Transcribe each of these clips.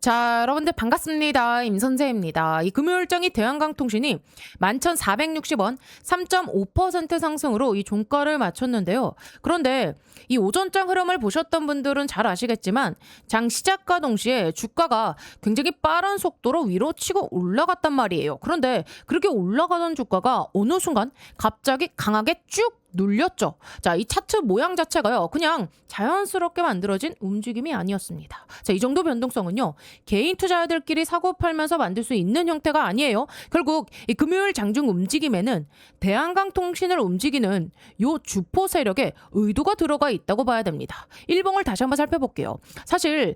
자, 여러분들 반갑습니다. 임선재입니다. 이 금요일장이 대한강통신이 11,460원 3.5% 상승으로 이 종가를 마쳤는데요. 그런데 이 오전장 흐름을 보셨던 분들은 잘 아시겠지만 장 시작과 동시에 주가가 굉장히 빠른 속도로 위로 치고 올라갔단 말이에요. 그런데 그렇게 올라가던 주가가 어느 순간 갑자기 강하게 쭉 눌렸죠. 자, 이 차트 모양 자체가요, 그냥 자연스럽게 만들어진 움직임이 아니었습니다. 자, 이 정도 변동성은요, 개인 투자자들끼리 사고 팔면서 만들 수 있는 형태가 아니에요. 결국 이 금요일 장중 움직임에는 대한강통신을 움직이는 요 주포 세력의 의도가 들어가 있다고 봐야 됩니다. 일봉을 다시 한번 살펴볼게요. 사실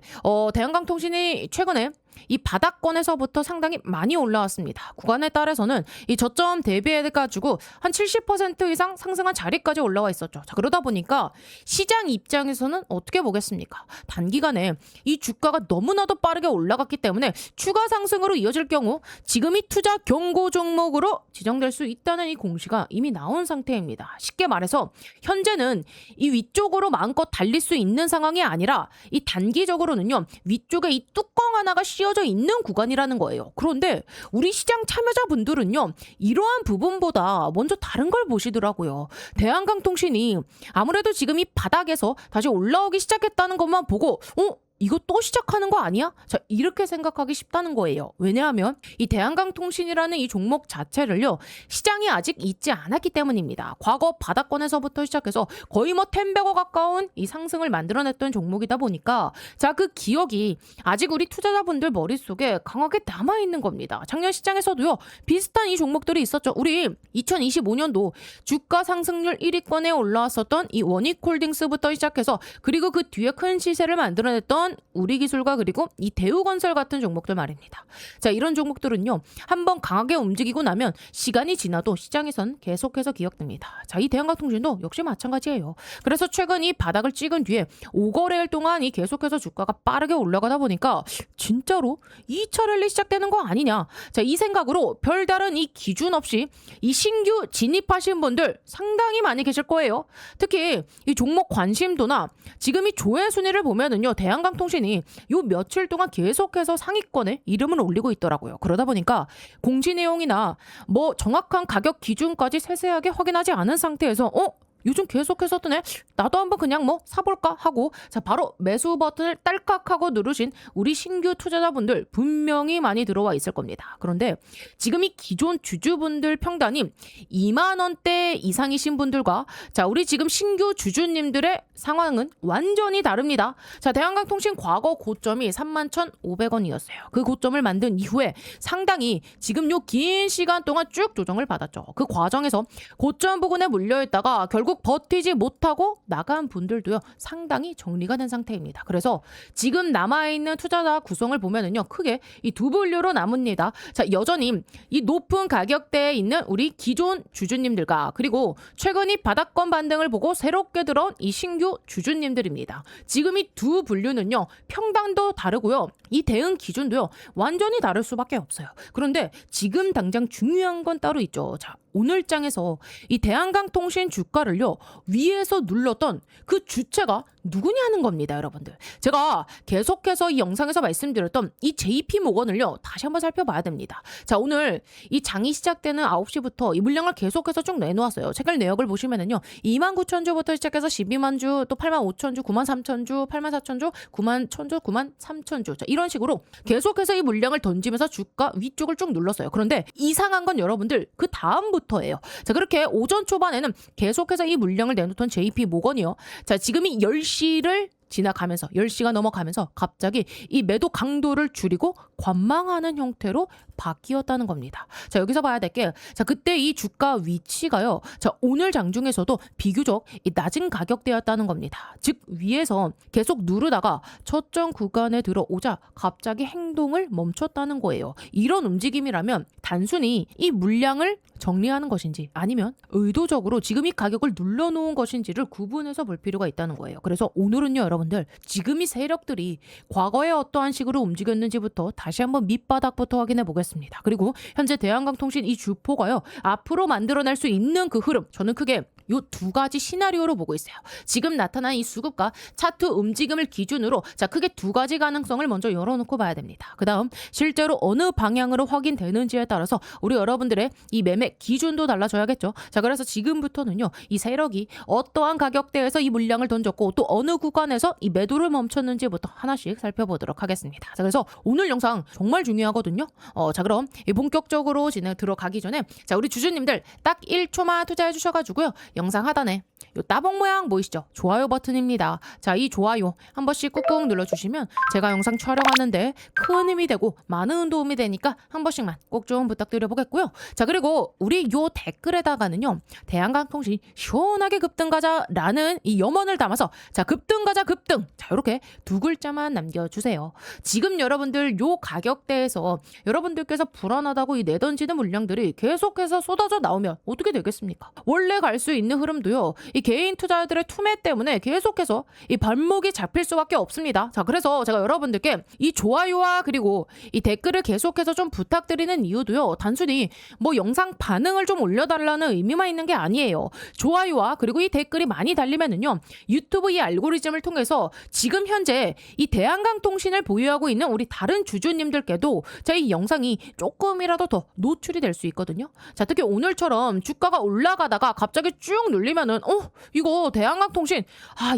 대한강통신이 최근에 이 바닥권에서부터 상당히 많이 올라왔습니다. 구간에 따라서는 이 저점 대비해가지고 한 70% 이상 상승한 자리까지 올라와 있었죠. 자, 그러다 보니까 시장 입장에서는 어떻게 보겠습니까? 단기간에 이 주가가 너무나도 빠르게 올라갔기 때문에 추가 상승으로 이어질 경우 지금이 투자 경고 종목으로 지정될 수 있다는 이 공시가 이미 나온 상태입니다. 쉽게 말해서 현재는 이 위쪽으로 마음껏 달릴 수 있는 상황이 아니라 이 단기적으로는요, 위쪽에 이 뚜껑 하나가 씌어져 있는 구간이라는 거예요. 그런데 우리 시장 참여자분들은요, 이러한 부분보다 먼저 다른 걸 보시더라고요. 대한강통신이 아무래도 지금 이 바닥에서 다시 올라오기 시작했다는 것만 보고 이거 또 시작하는 거 아니야? 자, 이렇게 생각하기 쉽다는 거예요. 왜냐하면 이 대한강통신이라는 이 종목 자체를요, 시장이 아직 잊지 않았기 때문입니다. 과거 바닥권에서부터 시작해서 거의 뭐 10배가 가까운 이 상승을 만들어냈던 종목이다 보니까, 자, 그 기억이 아직 우리 투자자분들 머릿속에 강하게 남아있는 겁니다. 작년 시장에서도요, 비슷한 이 종목들이 있었죠. 우리 2025년도 주가 상승률 1위권에 올라왔었던 이 원익홀딩스부터 시작해서, 그리고 그 뒤에 큰 시세를 만들어냈던 우리기술과 그리고 이 대우건설 같은 종목들 말입니다. 자, 이런 종목들은요, 한번 강하게 움직이고 나면 시간이 지나도 시장에선 계속해서 기억됩니다. 자, 이 대한강통신도 역시 마찬가지예요. 그래서 최근 이 바닥을 찍은 뒤에 5거래일 동안 이 계속해서 주가가 빠르게 올라가다 보니까 진짜로 2차 랠리 시작되는 거 아니냐. 자, 이 생각으로 별다른 이 기준 없이 이 신규 진입하신 분들 상당히 많이 계실 거예요. 특히 이 종목 관심도나 지금 이 조회 순위를 보면은요, 대한강통신이 요 며칠 동안 계속해서 상위권에 이름을 올리고 있더라고요. 그러다 보니까 공시 내용이나 뭐 정확한 가격 기준까지 세세하게 확인하지 않은 상태에서 요즘 계속해서 뜨네, 나도 한번 그냥 뭐 사볼까 하고, 자, 바로 매수 버튼을 딸깍 하고 누르신 우리 신규 투자자분들 분명히 많이 들어와 있을 겁니다. 그런데 지금 이 기존 주주분들 평단이 2만 원대 이상이신 분들과, 자, 우리 지금 신규 주주님들의 상황은 완전히 다릅니다. 자, 대한강통신 과거 고점이 31,500원이었어요. 그 고점을 만든 이후에 상당히 지금 요 긴 시간 동안 쭉 조정을 받았죠. 그 과정에서 고점 부근에 물려있다가 결국 버티지 못하고 나간 분들도요, 상당히 정리가 된 상태입니다. 그래서 지금 남아있는 투자자 구성을 보면은요, 크게 이 두 분류로 나뭅니다. 자, 여전히 이 높은 가격대에 있는 우리 기존 주주님들과, 그리고 최근 이 바닥권 반등을 보고 새롭게 들어온 이 신규 주주님들입니다. 지금 이 두 분류는요, 평단도 다르고요, 이 대응 기준도요, 완전히 다를 수밖에 없어요. 그런데 지금 당장 중요한 건 따로 있죠. 자, 오늘 장에서 이 대한강통신 주가를요, 위에서 눌렀던 그 주체가 누구냐는 겁니다, 여러분들. 제가 계속해서 이 영상에서 말씀드렸던 이 JP모건을요, 다시 한번 살펴봐야 됩니다. 자, 오늘 이 장이 시작되는 9시부터 이 물량을 계속해서 쭉 내놓았어요. 체결 내역을 보시면은요, 29,000주부터 시작해서 120,000주, 또 85,000주, 93,000주, 84,000주, 91,000주, 93,000주. 자, 이런 식으로 계속해서 이 물량을 던지면서 주가 위쪽을 쭉 눌렀어요. 그런데 이상한 건 여러분들, 그 다음부터예요. 자, 그렇게 오전 초반에는 계속해서 이 물량을 내놓던 JP모건이요. 자, 지금이 10시를 지나가면서 10시가 넘어가면서 갑자기 이 매도 강도를 줄이고 관망하는 형태로 바뀌었다는 겁니다. 자, 여기서 봐야 될 게, 자, 그때 이 주가 위치가요, 자, 오늘 장중에서도 비교적 이 낮은 가격대였다는 겁니다. 즉 위에서 계속 누르다가 저점 구간에 들어오자 갑자기 행동을 멈췄다는 거예요. 이런 움직임이라면 단순히 이 물량을 정리하는 것인지 아니면 의도적으로 지금 이 가격을 눌러놓은 것인지를 구분해서 볼 필요가 있다는 거예요. 그래서 오늘은요, 여러분들, 지금 이 세력들이 과거에 어떠한 식으로 움직였는지부터 다시 한번 밑바닥부터 확인해 보겠습니다. 그리고 현재 대한강통신 이 주포가요, 앞으로 만들어낼 수 있는 그 흐름, 저는 크게 요 두 가지 시나리오로 보고 있어요. 지금 나타난 이 수급과 차트 움직임을 기준으로 자 크게 두 가지 가능성을 먼저 열어놓고 봐야 됩니다. 그 다음 실제로 어느 방향으로 확인되는지에 따라서 우리 여러분들의 이 매매 기준도 달라져야겠죠. 자 그래서 지금부터는요 이 세력이 어떠한 가격대에서 이 물량을 던졌고 또 어느 구간에서 이 매도를 멈췄는지부터 하나씩 살펴보도록 하겠습니다. 자 그래서 오늘 영상 정말 중요하거든요. 자 그럼 이 본격적으로 들어가기 전에 자 우리 주주님들 딱 1초만 투자해 주셔가지고요 영상 하단에 요 따봉 모양 보이시죠? 좋아요 버튼입니다. 자 이 좋아요 한 번씩 꾹꾹 눌러주시면 제가 영상 촬영하는데 큰 힘이 되고 많은 도움이 되니까 한 번씩만 꼭 좀 부탁드려 보겠고요. 자 그리고 우리 요 댓글에다가는요 대한강통신 시원하게 급등 가자라는 이 염원을 담아서 자 급등 가자 급등 자 이렇게 두 글자만 남겨주세요. 지금 여러분들 요 가격대에서 여러분들께서 불안하다고 이 내던지는 물량들이 계속해서 쏟아져 나오면 어떻게 되겠습니까? 원래 갈 수 있는 흐름도요 이 개인 투자자들의 투매 때문에 계속해서 이 발목이 잡힐 수밖에 없습니다. 자 그래서 제가 여러분들께 이 좋아요와 그리고 이 댓글을 계속해서 좀 부탁드리는 이유도요 단순히 뭐 영상 반응을 좀 올려달라는 의미만 있는 게 아니에요. 좋아요와 그리고 이 댓글이 많이 달리면은요 유튜브 이 알고리즘을 통해서 지금 현재 이 대한강통신을 보유하고 있는 우리 다른 주주님들께도 자 이 영상이 조금이라도 더 노출이 될 수 있거든요. 자 특히 오늘처럼 주가가 올라가다가 갑자기 쭉 눌리면은 이거 대한강통신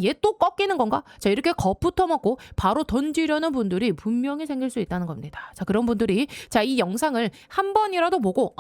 얘 또 꺾이는 건가? 자 이렇게 겁부터 먹고 바로 던지려는 분들이 분명히 생길 수 있다는 겁니다. 자 그런 분들이 자 이 영상을 한 번이라도 보고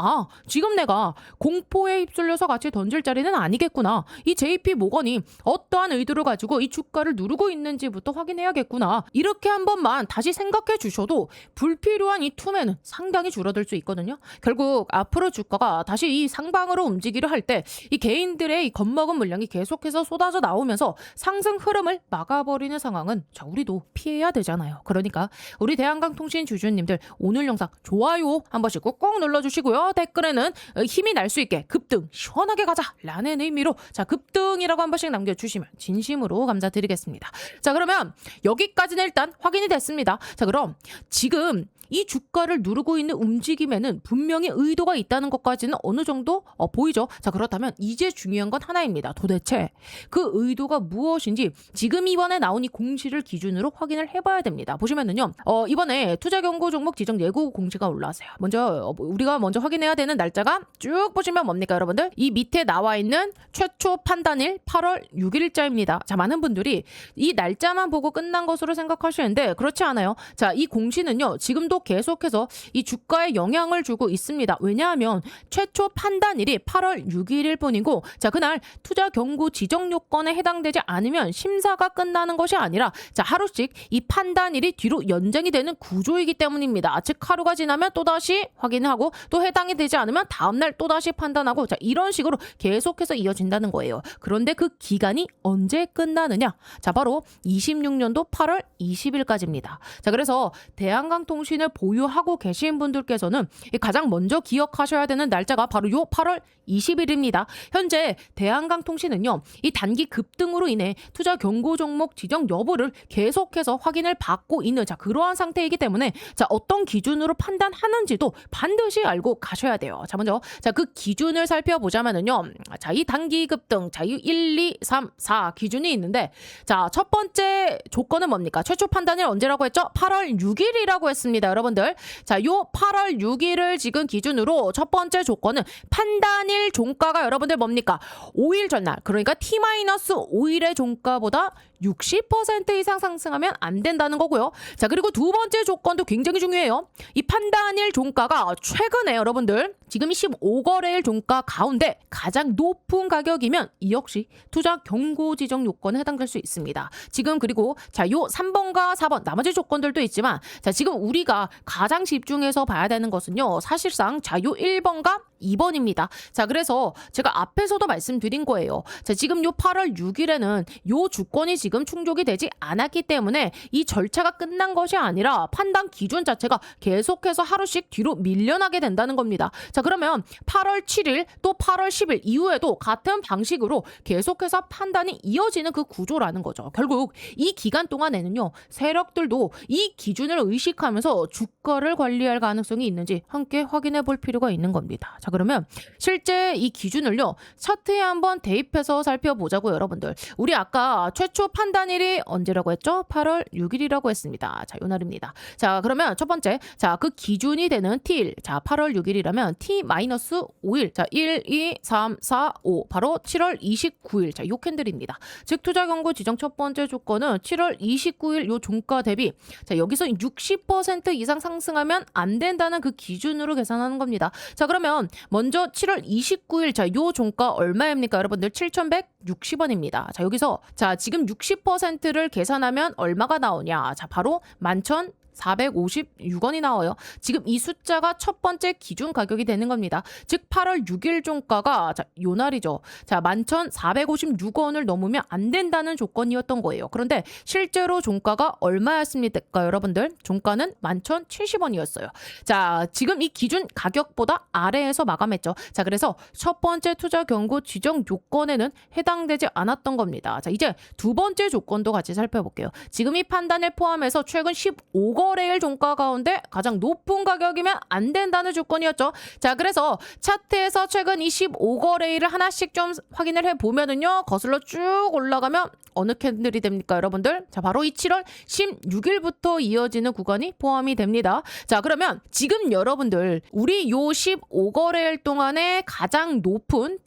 지금 내가 공포에 휩쓸려서 같이 던질 자리는 아니겠구나. 이 JP 모건이 어떠한 의도를 가지고 이 주가를 누르고 있는지부터 확인해야겠구나. 이렇게 한 번만 다시 생각해 주셔도 불필요한 이 투매는 상당히 줄어들 수 있거든요. 결국 앞으로 주가가 다시 이 상방으로 움직이려 할 때 이 개인들의 이 겁먹은 물량이 계속해서 쏟아져 나오면서 상승 흐름을 막아버리는 상황은 자 우리도 피해야 되잖아요. 그러니까 우리 대한강통신 주주님들 오늘 영상 좋아요 한 번씩 꾹꾹 눌러주시고요. 댓글에는 힘이 날 수 있게 급등 시원하게 가자 라는 의미로 자 급등이라고 한 번씩 남겨주시면 진심으로 감사드리겠습니다. 자 그러면 여기까지는 일단 확인이 됐습니다. 자 그럼 지금 이 주가를 누르고 있는 움직임에는 분명히 의도가 있다는 것까지는 어느 정도 보이죠. 자 그렇다면 이제 중요한 건 하나입니다. 도대체 그 의도가 무엇인지 지금 이번에 나온 이 공시를 기준으로 확인을 해봐야 됩니다. 보시면은요 이번에 투자 경고 종목 지정 예고 공시가 올라왔어요. 먼저 우리가 먼저 확인해야 되는 날짜가 쭉 보시면 뭡니까 여러분들? 이 밑에 나와 있는 최초 판단일 8월 6일자입니다. 자 많은 분들이 이 날짜만 보고 끝난 것으로 생각하시는데 그렇지 않아요. 자 이 공시는요 지금도 계속해서 이 주가에 영향을 주고 있습니다. 왜냐하면 최초 판단일이 8월 6일일 뿐이고 자 그날 투자 경고 지정 요건에 해당되지 않으면 심사가 끝나는 것이 아니라 자 하루씩 이 판단일이 뒤로 연장이 되는 구조이기 때문입니다. 즉 하루가 지나면 또다시 확인하고 또 해당이 되지 않으면 다음날 또다시 판단하고 자 이런 식으로 계속해서 이어진다는 거예요. 그런데 그 기간이 언제 끝나느냐? 자 바로 26년도 8월 20일까지입니다. 자 그래서 대한강통신을 보유하고 계신 분들께서는 가장 먼저 기억하셔야 되는 날짜가 바로 요 8월 20일입니다. 현재 대한강통신은요 이 단기 급등으로 인해 투자 경고 종목 지정 여부를 계속해서 확인을 받고 있는 자 그러한 상태이기 때문에 자 어떤 기준으로 판단하는지도 반드시 알고 가셔야 돼요. 자 먼저 자 그 기준을 살펴보자면은요 자 이 단기 급등 자 이 1, 2, 3, 4 기준이 있는데 자 첫 번째 조건은 뭡니까? 최초 판단일 언제라고 했죠? 8월 6일이라고 했습니다. 여러분들 자 요 8월 6일을 지금 기준으로 첫 번째 조건은 판단일 종가가 여러분들 뭡니까? 5일 전날 그러니까 T-5일의 종가보다 60% 이상 상승하면 안 된다는 거고요. 자 그리고 두 번째 조건도 굉장히 중요해요. 이 판단일 종가가 최근에 여러분들 지금 15거래일 종가 가운데 가장 높은 가격이면 이 역시 투자 경고 지정 요건에 해당될 수 있습니다. 지금 그리고 자 요 3번과 4번 나머지 조건들도 있지만 자 지금 우리가 가장 집중해서 봐야 되는 것은요. 사실상 자 요 1번과 2번입니다. 자 그래서 제가 앞에서도 말씀드린 거예요. 자 지금 요 8월 6일에는 요 주권이 지금 충족이 되지 않았기 때문에 이 절차가 끝난 것이 아니라 판단 기준 자체가 계속해서 하루씩 뒤로 밀려나게 된다는 겁니다. 자 그러면 8월 7일 또 8월 10일 이후에도 같은 방식으로 계속해서 판단이 이어지는 그 구조라는 거죠. 결국 이 기간 동안에는요. 세력들도 이 기준을 의식하면서 주가를 관리할 가능성이 있는지 함께 확인해 볼 필요가 있는 겁니다. 자 자, 그러면 실제 이 기준을요, 차트에 한번 대입해서 살펴보자고요, 여러분들. 우리 아까 최초 판단일이 언제라고 했죠? 8월 6일이라고 했습니다. 자, 요 날입니다. 자, 그러면 첫 번째, 자, 그 기준이 되는 T일. 자, 8월 6일이라면 T-5일. 자, 1, 2, 3, 4, 5. 바로 7월 29일. 자, 요 캔들입니다. 즉, 투자 경고 지정 첫 번째 조건은 7월 29일 요 종가 대비. 자, 여기서 60% 이상 상승하면 안 된다는 그 기준으로 계산하는 겁니다. 자, 그러면 먼저 7월 29일. 자, 요 종가 얼마입니까, 여러분들? 7,160원입니다. 자, 여기서 자, 지금 60%를 계산하면 얼마가 나오냐? 자, 바로 11,456원이 나와요. 지금 이 숫자가 첫 번째 기준 가격이 되는 겁니다. 즉 8월 6일 종가가 자, 요 날이죠. 자, 11,456원을 넘으면 안 된다는 조건이었던 거예요. 그런데 실제로 종가가 얼마였습니까, 여러분들? 종가는 11,070원이었어요. 자, 지금 이 기준 가격보다 아래에서 마감했죠. 자, 그래서 첫 번째 투자 경고 지정 요건에는 해당되지 않았던 겁니다. 자, 이제 두 번째 조건도 같이 살펴볼게요. 지금 이 판단을 포함해서 최근 15거래일 종가 가운데 가장 높은 가격이면 안 된다는 조건이었죠. 자, 그래서 차트에서 최근 이 15거래일을 하나씩 좀 확인을 해보면은요, 거슬러 쭉 올라가면 어느 캔들이 됩니까, 여러분들? 자, 바로 이 7월 16일부터 이어지는 구간이 포함이 됩니다. 자, 그러면 지금 여러분들 우리 요 15거래일 동안에 가장 높은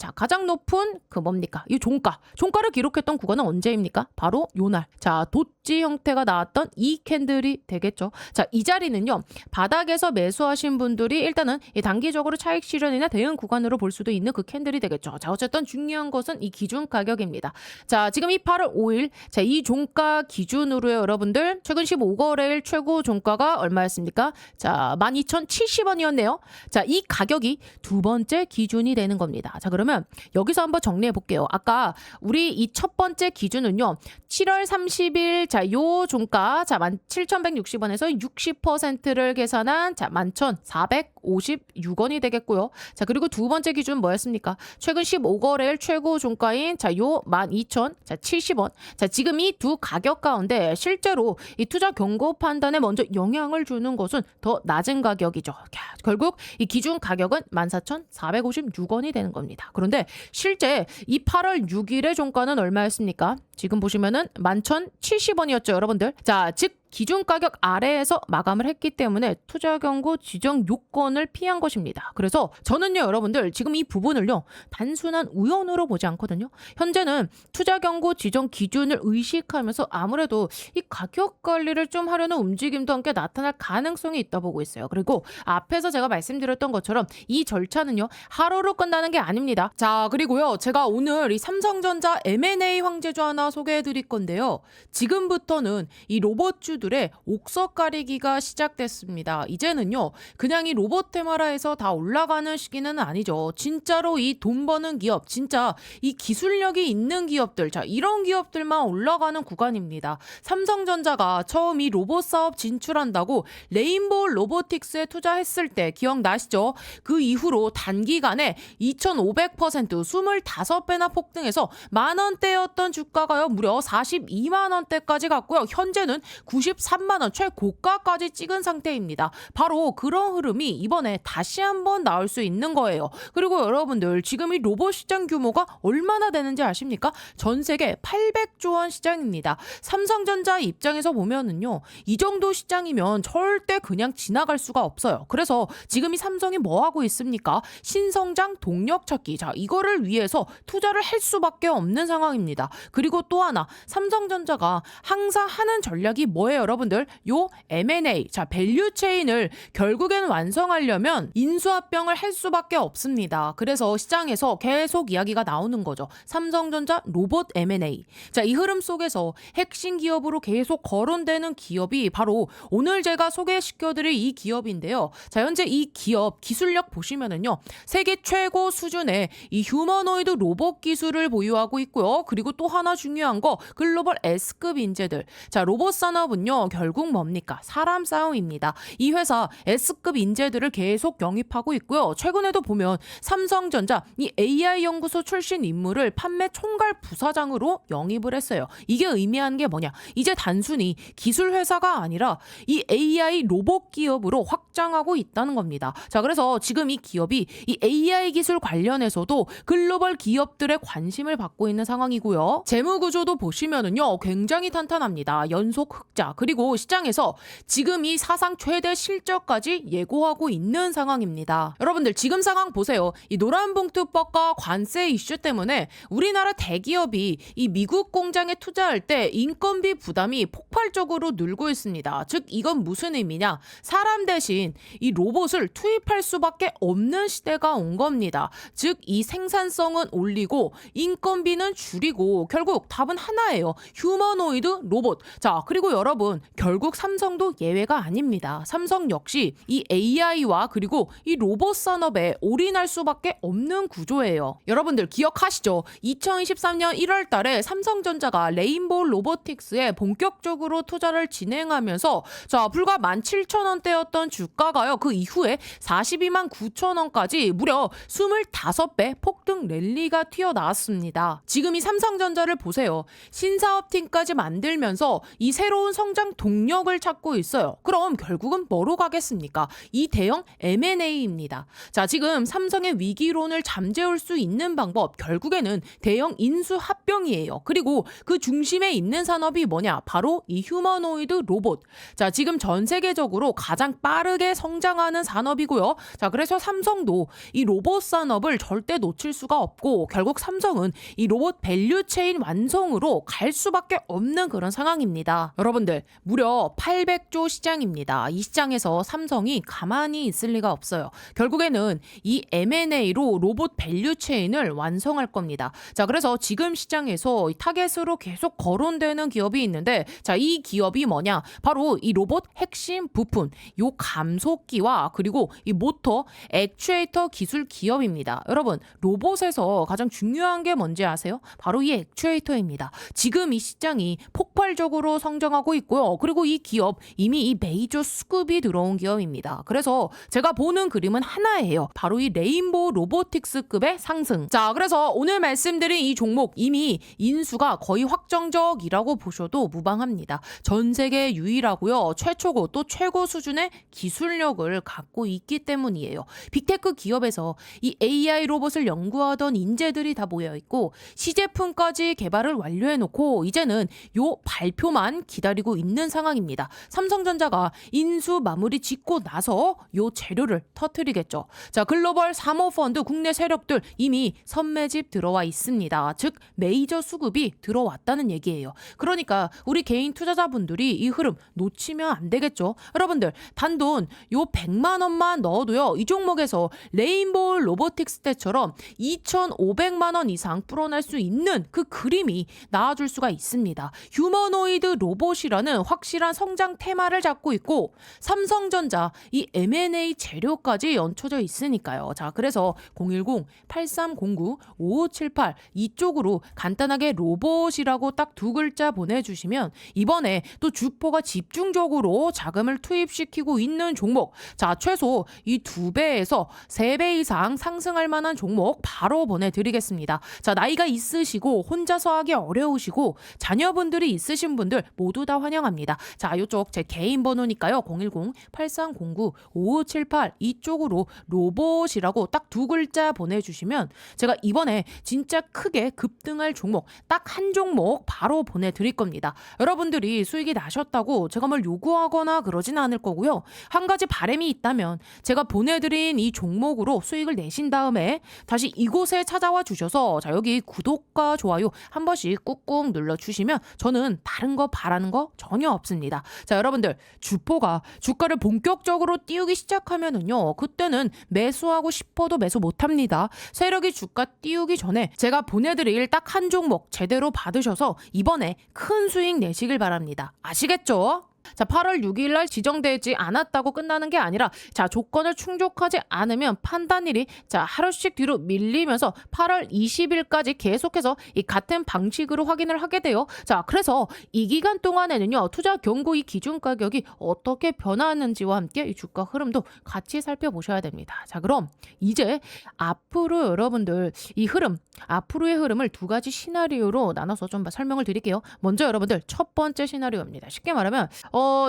그 뭡니까? 이 종가를 기록했던 구간은 언제입니까? 바로 요 날. 자, 도지 형태가 나왔던 이 캔들이 되겠죠. 자, 이 자리는요, 바닥에서 매수하신 분들이 일단은 단기적으로 차익 실현이나 대응 구간으로 볼 수도 있는 그 캔들이 되겠죠. 자, 어쨌든 중요한 것은 이 기준 가격입니다. 자, 지금 이 8월 5일, 자, 이 종가 기준으로요, 여러분들 최근 15거래일 최고 종가가 얼마였습니까? 자, 12,070원이었네요. 자, 이 가격이 두 번째 기준이 되는 겁니다. 자, 그러면 여기서 한번 정리해 볼게요. 아까 우리 이 첫 번째 기준은요, 7월 30일, 자, 요 종가, 자, 17,160원에서 60%를 계산한, 자, 11,456원이 되겠고요. 자, 그리고 두 번째 기준 뭐였습니까? 최근 15거래일 최고 종가인, 자, 요 12,070원. 자, 지금 이 두 가격 가운데 실제로 이 투자 경고 판단에 먼저 영향을 주는 것은 더 낮은 가격이죠. 결국 이 기준 가격은 14,456원이 되는 겁니다. 그런데 실제 이 8월 6일의 종가는 얼마였습니까? 지금 보시면은 11,070원이었죠, 여러분들. 자, 즉 기준 가격 아래에서 마감을 했기 때문에 투자 경고 지정 요건을 피한 것입니다. 그래서 저는요, 여러분들 지금 이 부분을요, 단순한 우연으로 보지 않거든요. 현재는 투자 경고 지정 기준을 의식하면서 아무래도 이 가격 관리를 좀 하려는 움직임도 함께 나타날 가능성이 있다 보고 있어요. 그리고 앞에서 제가 말씀드렸던 것처럼 이 절차는요, 하루로 끝나는 게 아닙니다. 자, 그리고요, 제가 오늘 이 삼성전자 M&A 황제주 하나 소개해 드릴 건데요. 지금부터는 이 로봇주들의 옥석 가리기가 시작됐습니다. 이제는요, 그냥 이 로봇 테마라에서 다 올라가는 시기는 아니죠. 진짜로 이 돈 버는 기업, 진짜 이 기술력이 있는 기업들, 자, 이런 기업들만 올라가는 구간입니다. 삼성전자가 처음 이 로봇 사업 진출한다고 레인보우 로보틱스에 투자했을 때 기억나시죠? 그 이후로 단기간에 2,500% 25배나 폭등해서 만원대였던 주가가요, 무려 42만원대까지 갔고요. 현재는 93만원 최고가까지 찍은 상태입니다. 바로 그런 흐름이 이번에 다시 한번 나올 수 있는 거예요. 그리고 여러분들 지금 이 로봇 시장 규모가 얼마나 되는지 아십니까? 전 세계 800조 원 시장입니다. 삼성전자 입장에서 보면은요, 이 정도 시장이면 절대 그냥 지나갈 수가 없어요. 그래서 지금 이 삼성이 뭐 하고 있습니까? 신성장 동력 찾기. 자, 이거를 위해서 투자를 할 수밖에 없는 상황입니다. 그리고 또 하나, 삼성전자가 항상 하는 전략이 뭐예요, 여러분들? 요 M&A, 자, 밸류 체인을 결국엔 완성하려면 인수합병을 할 수밖에 없습니다. 그래서 시장에서 계속 이야기가 나오는 거죠. 삼성전자 로봇 M&A. 자, 이 흐름 속에서 핵심 기업으로 계속 거론되는 기업이 바로 오늘 제가 소개시켜드릴 이 기업인데요. 자, 현재 이 기업 기술력 보시면은요, 세계 최고 수준의 이 휴머노이드 로봇 기술을 보유하고 있고요. 그리고 또 하나 중요한 거, 글로벌 S급 인재들. 자, 로봇 산업은요, 이유는요, 결국 뭡니까? 사람 싸움입니다. 이 회사 S급 인재들을 계속 영입하고 있고요. 최근에도 보면 삼성전자 이 AI 연구소 출신 인물을 판매 총괄 부사장으로 영입을 했어요. 이게 의미하는 게 뭐냐? 이제 단순히 기술 회사가 아니라 이 AI 로봇 기업으로 확장하고 있다는 겁니다. 자, 그래서 지금 이 기업이 이 AI 기술 관련해서도 글로벌 기업들의 관심을 받고 있는 상황이고요. 재무 구조도 보시면은요, 굉장히 탄탄합니다. 연속 흑자, 그리고 시장에서 지금 이 사상 최대 실적까지 예고하고 있는 상황입니다. 여러분들 지금 상황 보세요. 이 노란봉투법과 관세 이슈 때문에 우리나라 대기업이 이 미국 공장에 투자할 때 인건비 부담이 폭발적으로 늘고 있습니다. 즉 이건 무슨 의미냐? 사람 대신 이 로봇을 투입할 수밖에 없는 시대가 온 겁니다. 즉 이 생산성은 올리고 인건비는 줄이고 결국 답은 하나예요. 휴머노이드 로봇. 자, 그리고 여러분 결국 삼성도 예외가 아닙니다. 삼성 역시 이 AI와 그리고 이 로봇 산업에 올인할 수밖에 없는 구조예요. 여러분들 기억하시죠? 2023년 1월 달에 삼성전자가 레인보우 로보틱스에 본격적으로 투자를 진행하면서 자, 불과 17,000원대였던 주가가요. 그 이후에 42만 9천원까지 무려 25배 폭등 랠리가 튀어나왔습니다. 지금 이 삼성전자를 보세요. 신사업팀까지 만들면서 이 새로운 성장 동력을 찾고 있어요. 그럼 결국은 뭐로 가겠습니까? 이 대형 M&A입니다. 자, 지금 삼성의 위기론을 잠재울 수 있는 방법 결국에는 대형 인수 합병이에요. 그리고 그 중심에 있는 산업이 뭐냐? 바로 이 휴머노이드 로봇. 자, 지금 전 세계적으로 가장 빠르게 성장하는 산업이고요. 자, 그래서 삼성도 이 로봇 산업을 절대 놓칠 수가 없고 결국 삼성은 이 로봇 밸류체인 완성으로 갈 수밖에 없는 그런 상황입니다. 여러분들 무려 800조 시장입니다. 이 시장에서 삼성이 가만히 있을 리가 없어요. 결국에는 이 M&A로 로봇 밸류체인을 완성할 겁니다. 자, 그래서 지금 시장에서 이 타겟으로 계속 거론되는 기업이 있는데 자, 이 기업이 뭐냐? 바로 이 로봇 핵심 부품, 요 감속기와 그리고 이 모터, 액추에이터 기술 기업입니다. 여러분 로봇에서 가장 중요한 게 뭔지 아세요? 바로 이 액추에이터입니다. 지금 이 시장이 폭발적으로 성장하고 있고요. 그리고 이 기업 이미 이 메이저 수급이 들어온 기업입니다. 그래서 제가 보는 그림은 하나예요. 바로 이 레인보우 로보틱스급의 상승. 자, 그래서 오늘 말씀드린 이 종목 이미 인수가 거의 확정적이라고 보셔도 무방합니다. 전 세계 유일하고요. 최초고 또 최고 수준의 기술력을 갖고 있기 때문이에요. 빅테크 기업에서 이 AI 로봇을 연구하던 인재들이 다 모여 있고 시제품까지 개발을 완료해놓고 이제는 요 발표만 기다리고 있는 상황입니다. 삼성전자가 인수 마무리 짓고 나서 요 재료를 터뜨리겠죠. 자, 글로벌 사모펀드 국내 세력들 이미 선매집 들어와 있습니다. 즉 메이저 수급이 들어왔다는 얘기예요. 그러니까 우리 개인 투자자분들이 이 흐름 놓치면 안 되겠죠. 여러분들 단돈 요 100만 원만 넣어도요. 이 종목에서 레인보우 로보틱스 때처럼 2,500만 원 이상 불어날 수 있는 그 그림이 나와줄 수가 있습니다. 휴머노이드 로봇이라는 확실한 성장 테마를 잡고 있고 삼성전자 이 M&A 재료까지 얹혀져 있으니까요. 자, 그래서 010-8309-5578 이쪽으로 간단하게 로봇이라고 딱 두 글자 보내주시면 이번에 또 주포가 집중적으로 자금을 투입시키고 있는 종목, 자, 최소 이 2배에서 3배 이상 상승할 만한 종목 바로 보내드리겠습니다. 자, 나이가 있으시고 혼자서 하기 어려우시고 자녀분들이 있으신 분들 모두 다 환영합니다. 자, 이쪽 제 개인 번호니까요. 010-8309-5578 이쪽으로 로봇이라고 딱 두 글자 보내주시면 제가 이번에 진짜 크게 급등할 종목 딱 한 종목 바로 보내드릴 겁니다. 여러분들이 수익이 나셨다고 제가 뭘 요구하거나 그러진 않을 거고요. 한 가지 바람이 있다면 제가 보내드린 이 종목으로 수익을 내신 다음에 다시 이곳에 찾아와 주셔서 자, 여기 구독과 좋아요 한 번씩 꾹꾹 눌러주시면 저는 다른 거 바라는 거 전혀 없습니다. 자, 여러분들 주포가 주가를 본격적으로 띄우기 시작하면은요, 그때는 매수하고 싶어도 매수 못합니다. 세력이 주가 띄우기 전에 제가 보내드릴 딱 한 종목 제대로 받으셔서 이번에 큰 수익 내시길 바랍니다. 아시겠죠? 자, 8월 6일 날 지정되지 않았다고 끝나는 게 아니라 자, 조건을 충족하지 않으면 판단일이 자, 하루씩 뒤로 밀리면서 8월 20일까지 계속해서 이 같은 방식으로 확인을 하게 돼요. 자, 그래서 이 기간 동안에는요, 투자 경고 이 기준 가격이 어떻게 변하는지와 함께 이 주가 흐름도 같이 살펴보셔야 됩니다. 자, 그럼 이제 앞으로 여러분들 이 흐름, 앞으로의 흐름을 두 가지 시나리오로 나눠서 좀 설명을 드릴게요. 먼저 여러분들 첫 번째 시나리오입니다. 쉽게 말하면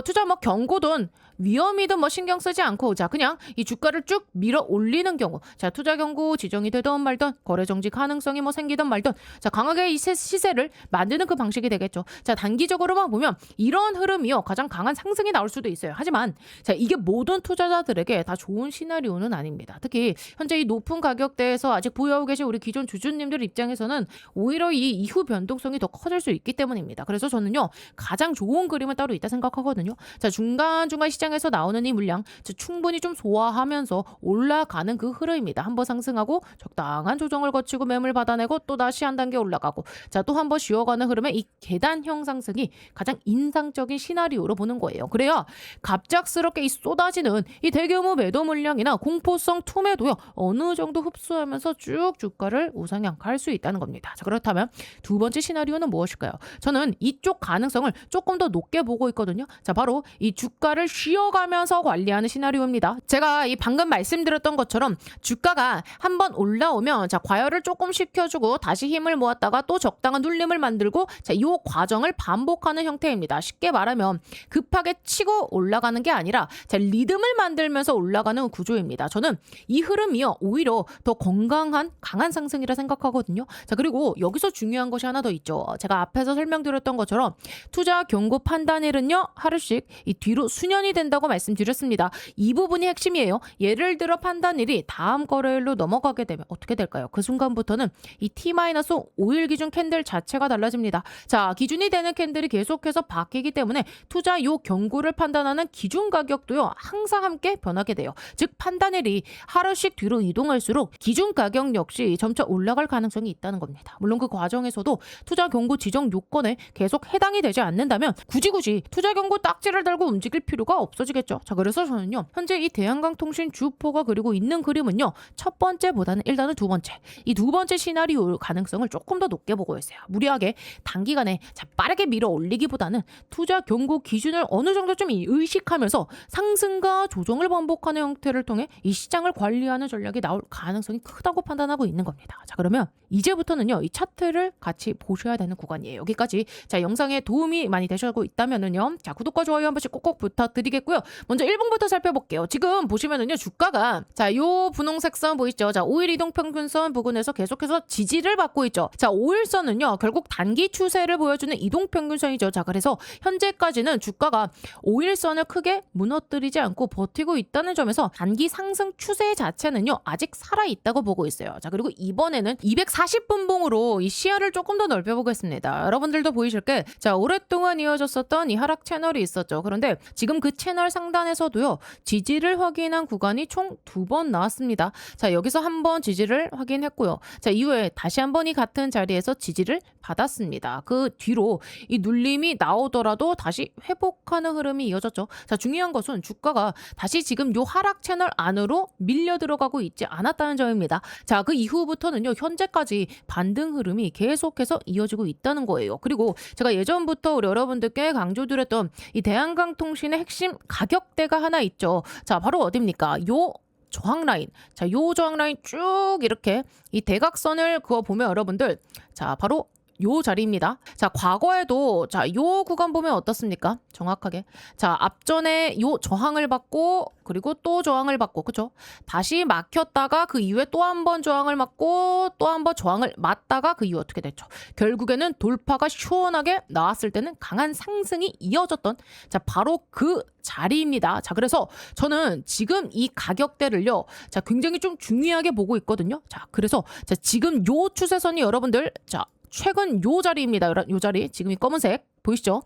투자 뭐 경고든 위험이든 뭐 신경 쓰지 않고 자, 그냥 이 주가를 쭉 밀어 올리는 경우, 자, 투자 경고 지정이 되든 말든 거래 정지 가능성이 뭐 생기든 말든 자, 강하게 이 시세를 만드는 그 방식이 되겠죠. 자, 단기적으로만 보면 이런 흐름이요, 가장 강한 상승이 나올 수도 있어요. 하지만 자, 이게 모든 투자자들에게 다 좋은 시나리오는 아닙니다. 특히 현재 이 높은 가격대에서 아직 보유하고 계신 우리 기존 주주님들 입장에서는 오히려 이 이후 변동성이 더 커질 수 있기 때문입니다. 그래서 저는요, 가장 좋은 그림은 따로 있다 생각하거든요. 자, 중간중간 시장에서 나오는 이 물량 충분히 좀 소화하면서 올라가는 그 흐름입니다. 한번 상승하고 적당한 조정을 거치고 매물 받아내고 또 다시 한 단계 올라가고 자, 또 한 번 쉬어가는 흐름의 이 계단형 상승이 가장 인상적인 시나리오로 보는 거예요. 그래야 갑작스럽게 이 쏟아지는 이 대규모 매도 물량이나 공포성 투매도요, 어느 정도 흡수하면서 쭉 주가를 우상향 갈 수 있다는 겁니다. 자, 그렇다면 두 번째 시나리오는 무엇일까요? 저는 이쪽 가능성을 조금 더 높게 보고 있거든요. 자, 바로 이 주가를 쉬어가면서 관리하는 시나리오입니다. 제가 이 방금 말씀드렸던 것처럼 주가가 한번 올라오면 자, 과열을 조금 시켜주고 다시 힘을 모았다가 또 적당한 눌림을 만들고 자, 이 과정을 반복하는 형태입니다. 쉽게 말하면 급하게 치고 올라가는 게 아니라 자, 리듬을 만들면서 올라가는 구조입니다. 저는 이 흐름이요, 오히려 더 건강한 강한 상승이라 생각하거든요. 자, 그리고 여기서 중요한 것이 하나 더 있죠. 제가 앞에서 설명드렸던 것처럼 투자 경고 판단일은요, 하루씩 이 뒤로 수년이 된다고 말씀드렸습니다. 이 부분이 핵심이에요. 예를 들어 판단일이 다음 거래일로 넘어가게 되면 어떻게 될까요? 그 순간부터는 이 T-5일 기준 캔들 자체가 달라집니다. 자, 기준이 되는 캔들이 계속해서 바뀌기 때문에 투자 요 경고를 판단하는 기준 가격도요, 항상 함께 변하게 돼요. 즉 판단일이 하루씩 뒤로 이동할수록 기준 가격 역시 점차 올라갈 가능성이 있다는 겁니다. 물론 그 과정에서도 투자 경고 지정 요건에 계속 해당이 되지 않는다면 굳이 투자 경고 딱지를 달고 움직일 필요가 없어지겠죠. 자, 그래서 저는요, 현재 이 대한강통신 주포가 그리고 있는 그림은요, 첫 번째보다는 일단은 두 번째, 이 두 번째 시나리오 가능성을 조금 더 높게 보고 있어요. 무리하게 단기간에 자, 빠르게 밀어 올리기보다는 투자 경고 기준을 어느 정도 좀 의식하면서 상승과 조정을 반복하는 형태를 통해 이 시장을 관리하는 전략이 나올 가능성이 크다고 판단하고 있는 겁니다. 자, 그러면 이제부터는요, 이 차트를 같이 보셔야 되는 구간이에요. 여기까지 자, 영상에 도움이 많이 되시고 있다면은요, 자, 구독과 좋아요 한 번씩 꼭꼭 부탁드리겠고요. 먼저 1분부터 살펴볼게요. 지금 보시면은요, 주가가 자, 요 분홍색 선 보이시죠? 자, 5일 이동평균선 부근에서 계속해서 지지를 받고 있죠. 자, 5일선은요, 결국 단기 추세를 보여주는 이동평균선이죠. 자, 그래서 현재까지는 주가가 5일선을 크게 무너뜨리지 않고 버티고 있다는 점에서 단기 상승 추세 자체는요, 아직 살아있다고 보고 있어요. 자, 그리고 이번에는 240분봉으로 이 시야를 조금 더 넓혀보겠습니다. 여러분들도 보이실 게 자, 오랫동안 이어졌었던 이 하락 채널이 있었죠. 그런데 지금 그 채널 상단에서도요, 지지를 확인한 구간이 총 2번 나왔습니다. 자, 여기서 한 번 지지를 확인했고요. 자, 이후에 다시 한 번 이 같은 자리에서 지지를 받았습니다. 그 뒤로 이 눌림이 나오더라도 다시 회복하는 흐름이 이어졌죠. 자, 중요한 것은 주가가 다시 지금 요 하락 채널 안으로 밀려 들어가고 있지 않았다는 점입니다. 자, 그 이후부터는요, 현재까지 반등 흐름이 계속해서 이어지고 있다는 거예요. 그리고 제가 예전부터 우리 여러분들께 강조드렸던 이 대한강통신의 핵심 가격대가 하나 있죠. 자, 바로 어딥니까? 요 저항 라인. 자, 요 저항 라인 쭉 이렇게 이 대각선을 그어 보면 여러분들 자, 바로 요 자리입니다. 자, 과거에도 자, 요 구간 보면 어떻습니까? 정확하게. 자, 앞전에 요 저항을 받고 그리고 또 저항을 받고 그죠? 다시 막혔다가 그 이후에 또 한 번 저항을 맞고 또 한 번 저항을 맞다가 그 이후 어떻게 됐죠? 결국에는 돌파가 시원하게 나왔을 때는 강한 상승이 이어졌던 자, 바로 그 자리입니다. 자, 그래서 저는 지금 이 가격대를요, 자, 굉장히 좀 중요하게 보고 있거든요. 자, 그래서 자, 지금 요 추세선이 여러분들 자, 최근 요 자리입니다. 요 자리 지금 이 검은색 보이시죠?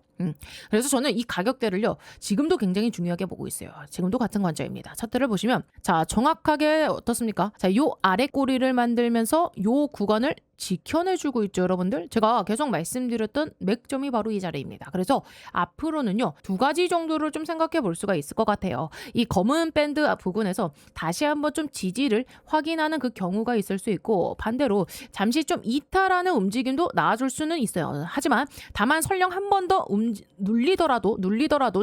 그래서 저는 이 가격대를요, 지금도 굉장히 중요하게 보고 있어요. 지금도 같은 관점입니다. 차트를 보시면, 자, 정확하게 어떻습니까? 자, 요 아래 꼬리를 만들면서 요 구간을 지켜내주고 있죠, 여러분들. 제가 계속 말씀드렸던 맥점이 바로 이 자리입니다. 그래서 앞으로는요, 두 가지 정도를 좀 생각해 볼 수가 있을 것 같아요. 이 검은 밴드 부근에서 다시 한번 좀 지지를 확인하는 그 경우가 있을 수 있고, 반대로 잠시 좀 이탈하는 움직임도 나아질 수는 있어요. 하지만 다만 설령 한 번 더 눌리더라도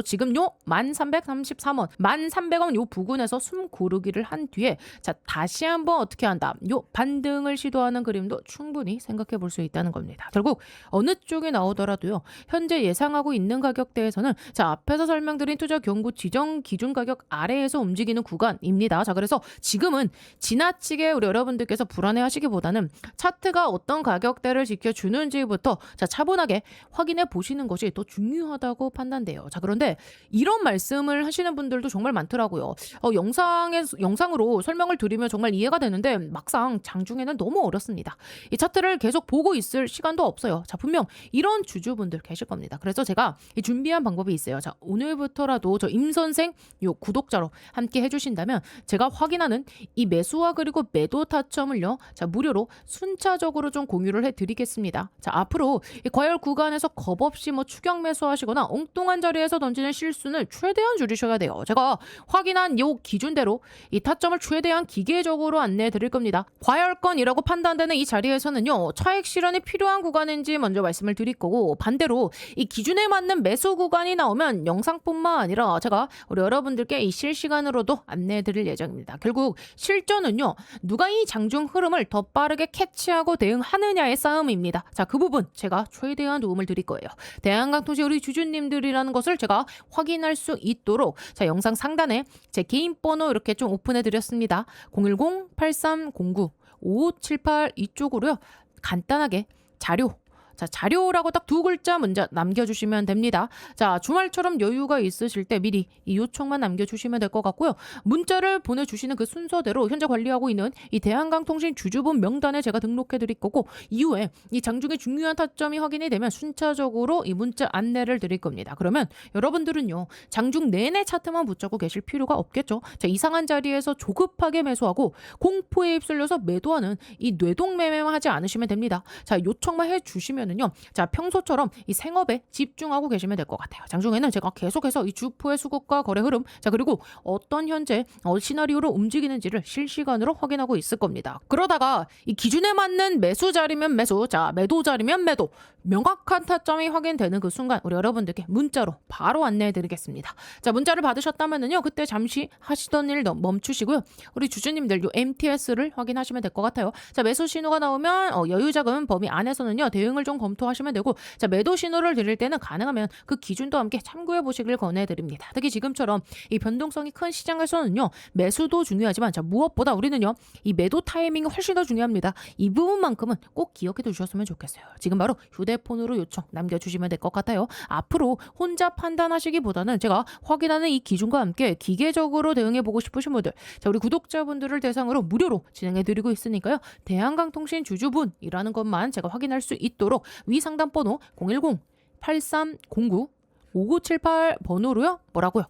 지금 요 1333원, 1300원 요 부근에서 숨 고르기를 한 뒤에, 자, 다시 한번 어떻게 한다? 요 반등을 시도하는 그림도 충분히 생각해 볼 수 있다는 겁니다. 결국 어느 쪽이 나오더라도요, 현재 예상하고 있는 가격대에서는, 자, 앞에서 설명드린 투자 경고 지정 기준 가격 아래에서 움직이는 구간입니다. 자, 그래서 지금은 지나치게 우리 여러분들께서 불안해하시기보다는 차트가 어떤 가격대를 지켜주는지부터, 자, 차분하게 확인해 보시는 것이 더 중요하다고 판단돼요. 자, 그런데 이런 말씀을 하시는 분들도 정말 많더라고요. 영상으로 설명을 드리면 정말 이해가 되는데 막상 장중에는 너무 어렵습니다. 이 차트를 계속 보고 있을 시간도 없어요. 자, 분명 이런 주주분들 계실 겁니다. 그래서 제가 준비한 방법이 있어요. 자, 오늘부터라도 저 임선생 요 구독자로 함께 해주신다면 제가 확인하는 이 매수와 그리고 매도 타점을요, 자, 무료로 순차적으로 좀 공유를 해드리겠습니다. 자, 앞으로 이 과열 구간에서 겁 없이 뭐 추격 매수하시거나 엉뚱한 자리에서 던지는 실수는 최대한 줄이셔야 돼요. 제가 확인한 요 기준대로 이 타점을 최대한 기계적으로 안내해 드릴 겁니다. 과열권이라고 판단되는 이 자리에서는요, 차익 실현이 필요한 구간인지 먼저 말씀을 드릴 거고, 반대로 이 기준에 맞는 매수 구간이 나오면 영상뿐만 아니라 제가 우리 여러분들께 이 실시간으로도 안내해 드릴 예정입니다. 결국 실전은요, 누가 이 장중 흐름을 더 빠르게 캐치하고 대응하느냐의 싸움입니다. 자, 그 부분 제가 최대한 도움을 드릴 거예요. 대한강통시 우리 주주님들이라는 것을 제가 확인할 수 있도록, 자, 영상 상단에 제 개인 번호 이렇게 좀 오픈해 드렸습니다. 010-8309-5578 이쪽으로요, 간단하게 자료라고 딱 두 글자 문자 남겨주시면 됩니다. 자, 주말처럼 여유가 있으실 때 미리 이 요청만 남겨주시면 될 것 같고요. 문자를 보내주시는 그 순서대로 현재 관리하고 있는 이 대한강통신 주주분 명단에 제가 등록해 드릴 거고, 이후에 이 장중에 중요한 타점이 확인이 되면 순차적으로 이 문자 안내를 드릴 겁니다. 그러면 여러분들은요, 장중 내내 차트만 붙잡고 계실 필요가 없겠죠. 자, 이상한 자리에서 조급하게 매수하고 공포에 휩쓸려서 매도하는 이 뇌동매매만 하지 않으시면 됩니다. 자, 요청만 해주시면은요, 자, 평소처럼 이 생업에 집중하고 계시면 될 것 같아요. 장중에는 제가 계속해서 이 주포의 수급과 거래 흐름, 자, 그리고 어떤 현재 시나리오로 움직이는지를 실시간으로 확인하고 있을 겁니다. 그러다가 이 기준에 맞는 매수 자리면 매수, 자, 매도 자리면 매도, 명확한 타점이 확인되는 그 순간 우리 여러분들께 문자로 바로 안내해 드리겠습니다. 자, 문자를 받으셨다면은요, 그때 잠시 하시던 일 멈추시고요, 우리 주주님들 요 MTS를 확인하시면 될 것 같아요. 자, 매수 신호가 나오면 여유 자금 범위 안에서는요, 대응을 좀 검토하시면 되고, 자, 매도 신호를 드릴 때는 가능하면 그 기준도 함께 참고해 보시길 권해드립니다. 특히 지금처럼 이 변동성이 큰 시장에서는요, 매수도 중요하지만, 자, 무엇보다 우리는요, 이 매도 타이밍이 훨씬 더 중요합니다. 이 부분만큼은 꼭 기억해 두셨으면 좋겠어요. 지금 바로 휴대폰으로 요청 남겨주시면 될 것 같아요. 앞으로 혼자 판단하시기보다는 제가 확인하는 이 기준과 함께 기계적으로 대응해 보고 싶으신 분들, 자, 우리 구독자분들을 대상으로 무료로 진행해 드리고 있으니까요, 대한강통신 주주분이라는 것만 제가 확인할 수 있도록 위 상담 번호 010-8309-5978 번호로요, 뭐라고요?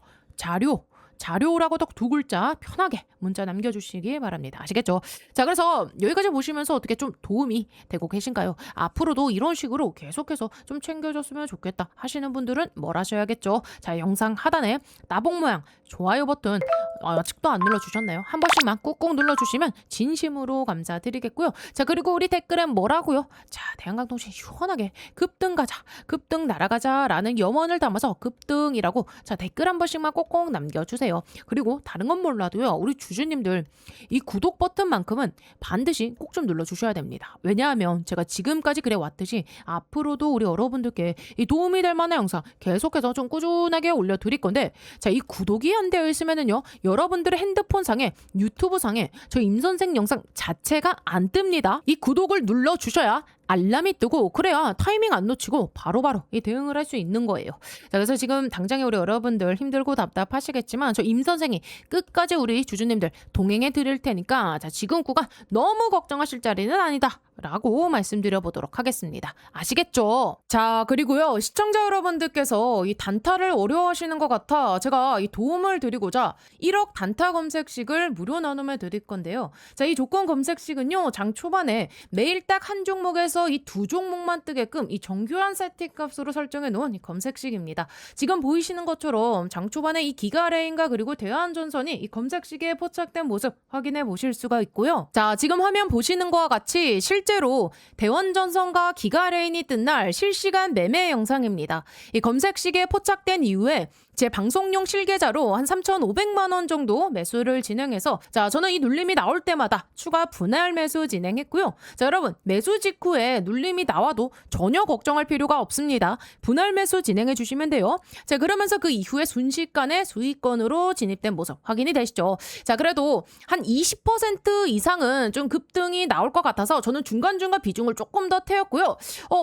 자료라고 딱 두 글자 편하게 문자 남겨주시기 바랍니다. 아시겠죠? 자, 그래서 여기까지 보시면서 어떻게 좀 도움이 되고 계신가요? 앞으로도 이런 식으로 계속해서 좀 챙겨줬으면 좋겠다 하시는 분들은 뭘 하셔야겠죠? 자, 영상 하단에 나봉 모양 좋아요 버튼 아직도 안 눌러주셨나요? 한 번씩만 꾹꾹 눌러주시면 진심으로 감사드리겠고요. 자, 그리고 우리 댓글엔 뭐라고요? 자, 대한강통신 시원하게 급등 가자, 급등 날아가자 라는 염원을 담아서 급등이라고, 자, 댓글 한 번씩만 꼭꼭 남겨주세요. 그리고 다른 건 몰라도요, 우리 주주님들 이 구독 버튼만큼은 반드시 꼭 좀 눌러주셔야 됩니다. 왜냐하면 제가 지금까지 그래 왔듯이 앞으로도 우리 여러분들께 이 도움이 될 만한 영상 계속해서 좀 꾸준하게 올려드릴 건데, 자, 이 구독이 안 되어 있으면은요, 여러분들의 핸드폰 상에 유튜브 상에 저 임선생 영상 자체가 안 뜹니다. 이 구독을 눌러주셔야 알람이 뜨고 그래야 타이밍 안 놓치고 바로바로 이 대응을 할 수 있는 거예요. 자, 그래서 지금 당장에 우리 여러분들 힘들고 답답하시겠지만 저 임 선생이 끝까지 우리 주주님들 동행해 드릴 테니까 자, 지금 구간 너무 걱정하실 자리는 아니다. 라고 말씀드려 보도록 하겠습니다. 아시겠죠? 자, 그리고요, 시청자 여러분들께서 이 단타를 어려워하시는 것 같아 제가 이 도움을 드리고자 1억 단타 검색식을 무료 나눔해 드릴 건데요. 자, 이 조건 검색식은요, 장 초반에 매일 딱 한 종목에서 이 두 종목만 뜨게끔 이 정교한 세팅 값으로 설정해 놓은 이 검색식입니다. 지금 보이시는 것처럼 장 초반에 이 기가레인과 그리고 대한전선이 이 검색식에 포착된 모습 확인해 보실 수가 있고요. 자, 지금 화면 보시는 것과 같이 실제로 대원전선과 기가레인이 뜬 날 실시간 매매 영상입니다. 이 검색식에 포착된 이후에 제 방송용 실계좌로 한 3,500만 원 정도 매수를 진행해서 자, 저는 이 눌림이 나올 때마다 추가 분할 매수 진행했고요. 자, 여러분 매수 직후에 눌림이 나와도 전혀 걱정할 필요가 없습니다. 분할 매수 진행해 주시면 돼요. 자, 그러면서 그 이후에 순식간에 수익권으로 진입된 모습 확인이 되시죠. 자, 그래도 한 20% 이상은 좀 급등이 나올 것 같아서 저는 중간중간 비중을 조금 더 태웠고요.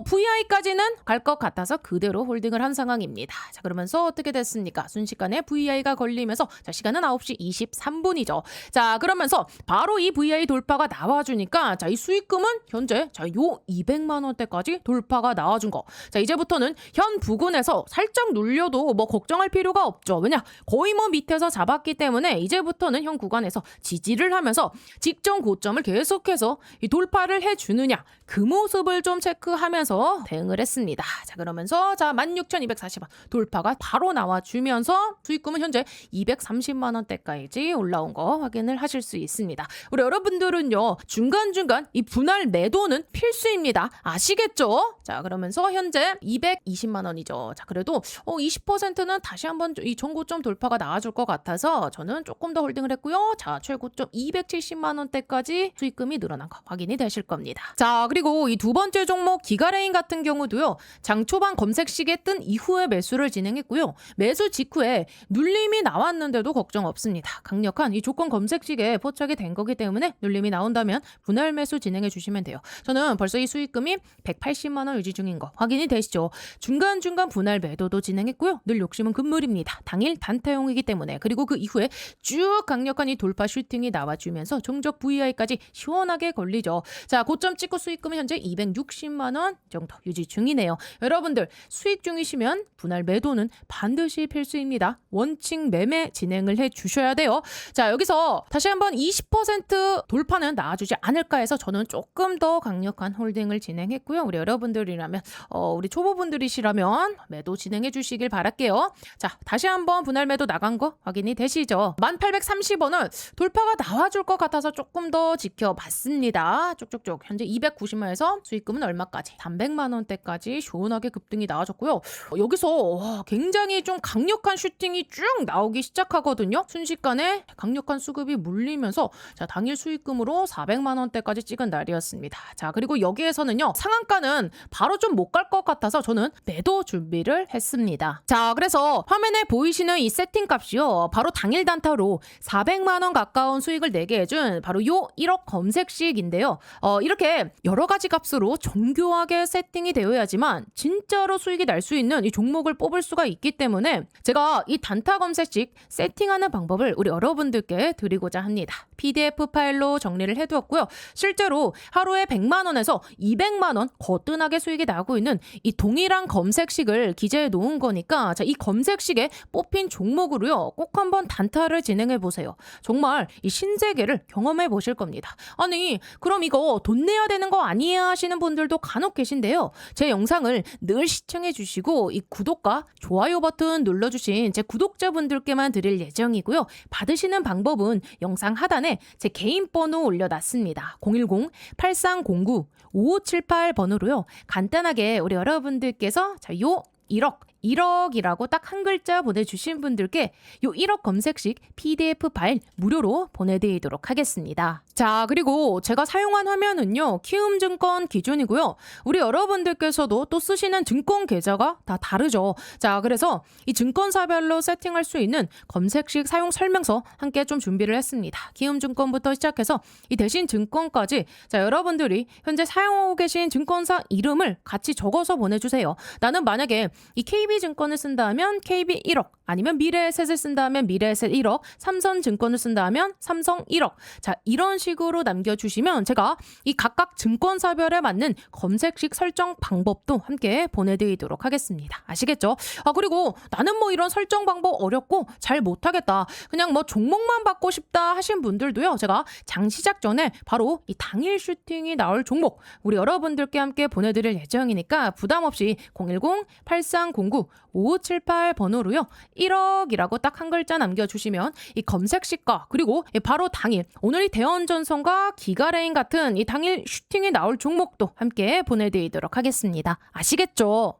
VI까지는 갈 것 같아서 그대로 홀딩을 한 상황입니다. 자, 그러면서 어떻게 됐습니까? 순식간에 VI가 걸리면서 자, 시간은 9시 23분이죠. 자, 그러면서 바로 이 VI 돌파가 나와주니까 자, 이 수익금은 현재 자, 요 200만 원대까지 돌파가 나와준 거. 자, 이제부터는 현 부근에서 살짝 눌려도 뭐 걱정할 필요가 없죠. 왜냐? 거의 뭐 밑에서 잡았기 때문에 이제부터는 현 구간에서 지지를 하면서 직전 고점을 계속해서 이 돌파를 해주느냐 그 모습을 좀 체크하면서 대응을 했습니다. 자, 그러면서 자, 16,240원 돌파가 바로 나와주면서 수익금은 현재 230만 원대까지 올라온 거 확인을 하실 수 있습니다. 우리 여러분들은요, 중간중간 이 분할 매도는 필수입니다. 아시겠죠? 자, 그러면서 현재 220만 원이죠. 자, 그래도 20%는 다시 한번 이 전고점 돌파가 나와줄 것 같아서 저는 조금 더 홀딩을 했고요. 자, 최고점 270만 원대까지 수익금이 늘어난 거 확인이 되실 겁니다. 자, 그리고 이 두 번째 종목 기가레인 같은 경우도요, 장 초반 검색식에 뜬 이후에 매수를 진행했고요. 매수 직후에 눌림이 나왔는데도 걱정 없습니다. 강력한 이 조건 검색식에 포착이 된 거기 때문에 눌림이 나온다면 분할 매수 진행해 주시면 돼요. 저는 벌써 이 수익금이 180만 원 유지 중인 거 확인이 되시죠. 중간중간 분할 매도도 진행했고요. 늘 욕심은 금물입니다. 당일 단타용이기 때문에. 그리고 그 이후에 쭉 강력한 이 돌파 슈팅이 나와주면서 종적 VI까지 시원하게 걸리죠. 자, 고점 찍고 수익금은 현재 260만 원 정도 유지 중이네요. 여러분들 수익 중이시면 분할 매도는 반드시 필수입니다. 원칙 매매 진행을 해 주셔야 돼요. 자, 여기서 다시 한번 20% 돌파는 나와주지 않을까 해서 저는 조금 더 강력한 홀딩을 진행했고요. 우리 여러분들이라면 우리 초보분들이시라면 매도 진행해 주시길 바랄게요. 자, 다시 한번 분할 매도 나간 거 확인이 되시죠? 1830원을 돌파가 나와줄 것 같아서 조금 더 지켜봤습니다. 쭉쭉쭉 현재 290만에서 수익금은 얼마까지? 300만 원대까지 시원하게 급등이 나와줬고요. 여기서 굉장히 좀 강력한 슈팅이 쭉 나오기 시작하거든요. 순식간에 강력한 수급이 물리면서 자, 당일 수익금으로 400만 원대까지 찍은 날이었습니다. 자, 그리고 여기에서는요, 상한가는 바로 좀 못 갈 것 같아서 저는 매도 준비를 했습니다. 자, 그래서 화면에 보이시는 이 세팅 값이요, 바로 당일 단타로 400만 원 가까운 수익을 내게 해준 바로 요 1억 검색식인데요. 이렇게 여러 가지 값으로 정교하게 세팅이 되어야지만 진짜로 수익이 날 수 있는 이 종목을 뽑을 수가 있기 때문에 제가 이 단타 검색식 세팅하는 방법을 우리 여러분들께 드리고자 합니다. PDF 파일로 정리를 해두었고요. 실제로 하루에 100만 원에서 200만 원 거뜬하게 수익이 나고 있는 이 동일한 검색식을 기재해 놓은 거니까 자, 이 검색식에 뽑힌 종목으로요, 꼭 한번 단타를 진행해 보세요. 정말 이 신세계를 경험해 보실 겁니다. 아니, 그럼 이거 돈 내야 되는 거 아니야 하시는 분들도 간혹 계신데요. 제 영상을 늘 시청해 주시고 이 구독과 좋아요 버튼 눌러주신 제 구독자분들께만 드릴 예정이고요. 받으시는 방법은 영상 하단에 제 개인 번호 올려놨습니다. 010-8309-5578번으로요. 간단하게 우리 여러분들께서 자, 요 1억 1억이라고 딱 한 글자 보내주신 분들께 요 1억 검색식 PDF 파일 무료로 보내드리도록 하겠습니다. 자, 그리고 제가 사용한 화면은요, 키움증권 기준이고요. 우리 여러분들께서도 또 쓰시는 증권 계좌가 다 다르죠. 자, 그래서 이 증권사별로 세팅할 수 있는 검색식 사용 설명서 함께 좀 준비를 했습니다. 키움증권부터 시작해서 이 대신 증권까지, 자, 여러분들이 현재 사용하고 계신 증권사 이름을 같이 적어서 보내주세요. 나는 만약에 이 KB증권을 쓴다면 KB 1억, 아니면 미래에셋을 쓴다면 미래에셋 1억, 삼성증권을 쓴다면 삼성 1억. 자, 이런 식으로 남겨주시면 제가 이 각각 증권사별에 맞는 검색식 설정 방법도 함께 보내드리도록 하겠습니다. 아시겠죠? 그리고 나는 뭐 이런 설정 방법 어렵고 잘 못하겠다, 그냥 뭐 종목만 받고 싶다 하신 분들도요, 제가 장 시작 전에 바로 이 당일 슈팅이 나올 종목 우리 여러분들께 함께 보내드릴 예정이니까 부담 없이 010-8309-5578 번호로요, 1억이라고 딱 한 글자 남겨주시면 이 검색식과 그리고 바로 당일 오늘이 대원전선과 기가레인 같은 이 당일 슈팅이 나올 종목도 함께 보내드리도록 하겠습니다. 아시겠죠?